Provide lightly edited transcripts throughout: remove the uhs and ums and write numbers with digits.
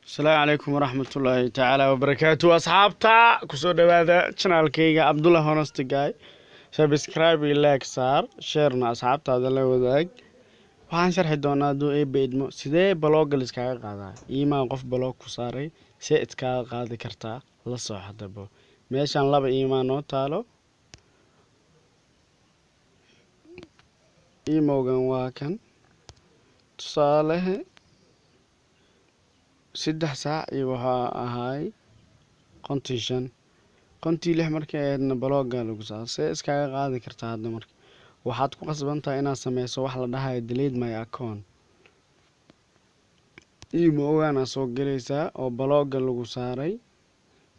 السلام عليكم ورحمة الله تعالى وبركاته أصحابتا كسو دوادا channel كيغا عبد الله هونست جاي سبسكرايب لايك صار شيرنا أصحابتا هذا لا وداق waxaan sharxi doonaa duu ay beedmo sidee balooga la iskaga qaadaa iimaan qof baloog ku saaray see iskaga qaadi kartaa la soo xadabo meeshan laba iimaan oo taalo imowgan waa kan tusaale 3 saac iyo waxa ahaay kontii 5 kontii 6 markay aadna balooga lagu saaray see iskaga qaadi kartaa hadda marka waxaad ku qasbantahay inaad sameyso wax la dhahayo delete my account imowgan soo galaysaa oo balooga lagu saaray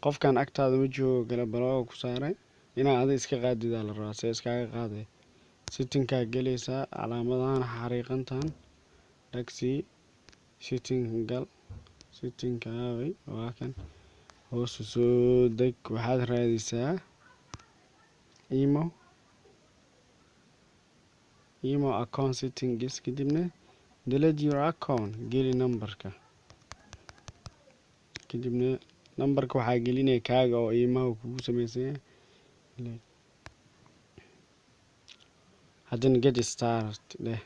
qofkan agtaada ma joogo kale balooga ku saaray inaad adiga iska qaadidaa la rabaa see iskaga qaaday settingka galaysaa calaamadahan xariiqantan taxi setting gal settingka waa kan hoos soo deg waxaad raadisaa imow account settings kadibna delete your account geli numberka kadibna numberka waxaa gelinaya kaaga oo imow kugu sameysay haddana get start leh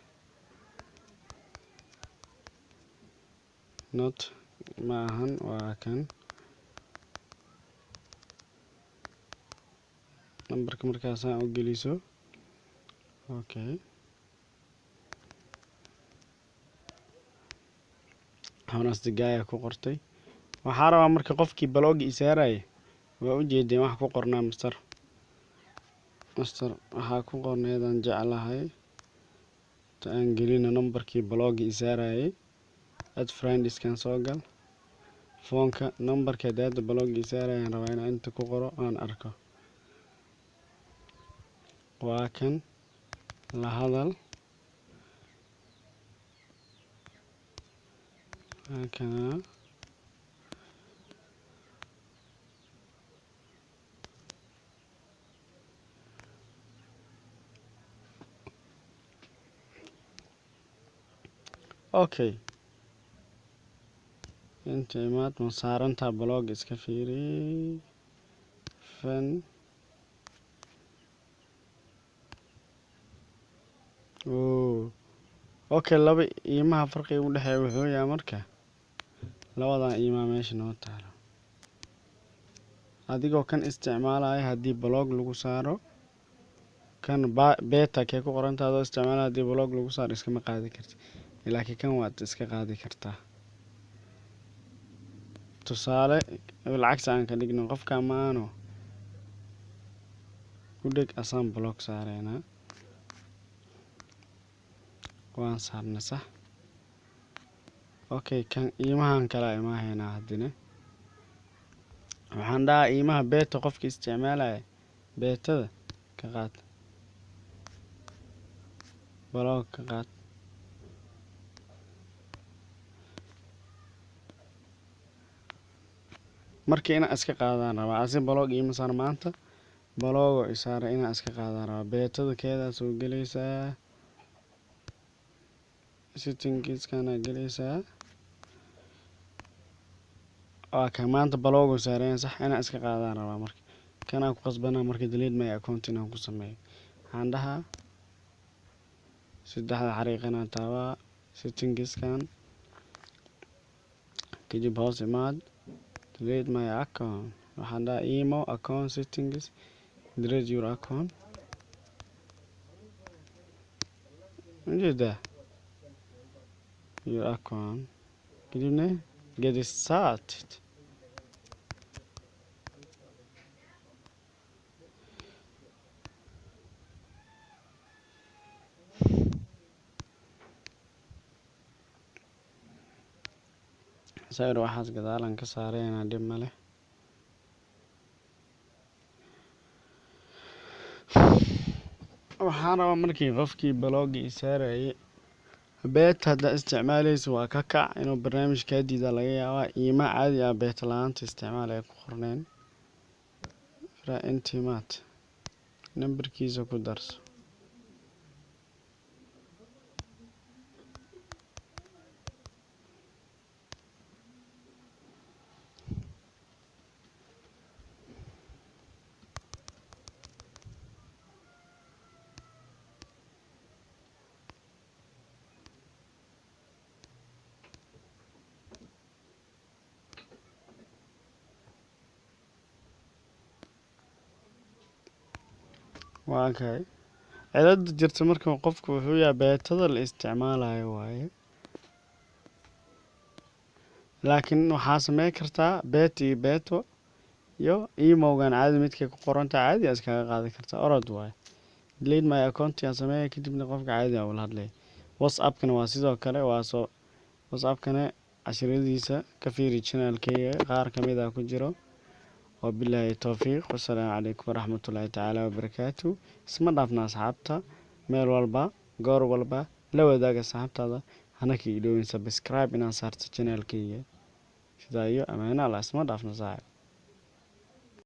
not maahan waa kan numberka markaasaan u geliso okay honest guy ku qortay waxaa rabaa marka qofkii balooga isaaray waa u jeedeen wax ku qornaa master waxaa ku qorneedan jeclahay taan gelina numberkii balooga isaaray add friends kan soo gal foonka numberka dada balooga isaaray rabaa inaan inta ku qoro aan arko waa kan la hadal kana okay inta imaad ma saaranta balog iska fiiri fan okay laba iimaha farqiga u dhaxeeyo wuxuu yahay marka labadan iimaa meesha noo taalo adigoo kan isticmaalaya haddii balog lagu saaro kan beta kee ku qorantaado isticmaalaya haddii balog lagu saaro iskama qaadi kartid laakiin kan waad iska qaadi kartaa tusaale lacag aan ka dhigno qofka maano ku dhig asaan balog saarayna waan saarna sax okay kan iimahan kala imaahayna hadina waxaan dhahaa iimaha beta qofka isticmaalaya betada ka qaad balog ka qaad markii ina iska qaadaan rabaa asi balog iima saar maanta baloogo isaara ina iska qaadaan rabaa beetada keeda soo galaysaa settings kana galaysaa ka maanta baloogo saareen sax ina iska qaadaan rabaa marka kana ku qasbanaa marka delete my account inaan ku sameeyo waxaan dhahaa saddexda xariiqana taaba settings kan kadib hoos imaad delete my account waxaan dhahaa imow account settings delete your account injida your account kadibna get started sayr waxaas gadaalan ka saarayna dib male waxaan rabaa markii qofkii balooga isaarayay beeta hadda isticmaalaysa waa ka kac inuu barnaamijka diida laga yaabaa iima caadi ah beeta laanta isticmaal ay ku qorneen intimaad numberkiisa ku darso waa kay cilada jirta marka qofku wuxuu yahay beetada la isticmaalayo waaye laakiin waxaa sameyn kartaa beet iyo beeto iyo imowgan caadi midkay ku qoranta caadi aad iskaga qaadan kartaa orod waaye delete my account yaa sameeya kadibna qofka caadi aa ula hadlay whatsappkana waa sidoo kale whatsappkana casharadiisa ka fiiri channelkayga qaar kamid ah ku jiro wabillahi tawfiiq wassalaamu calaykum waraxmatullaahi tacaala wabarakaatu isma dhaafna asxaabta meel walba goor walba la wadaaga asxaabtaada hana ka iloobin subscribe inaan saarto channelkayga sidaa iyo amaano alla isma dhaafna saaxiib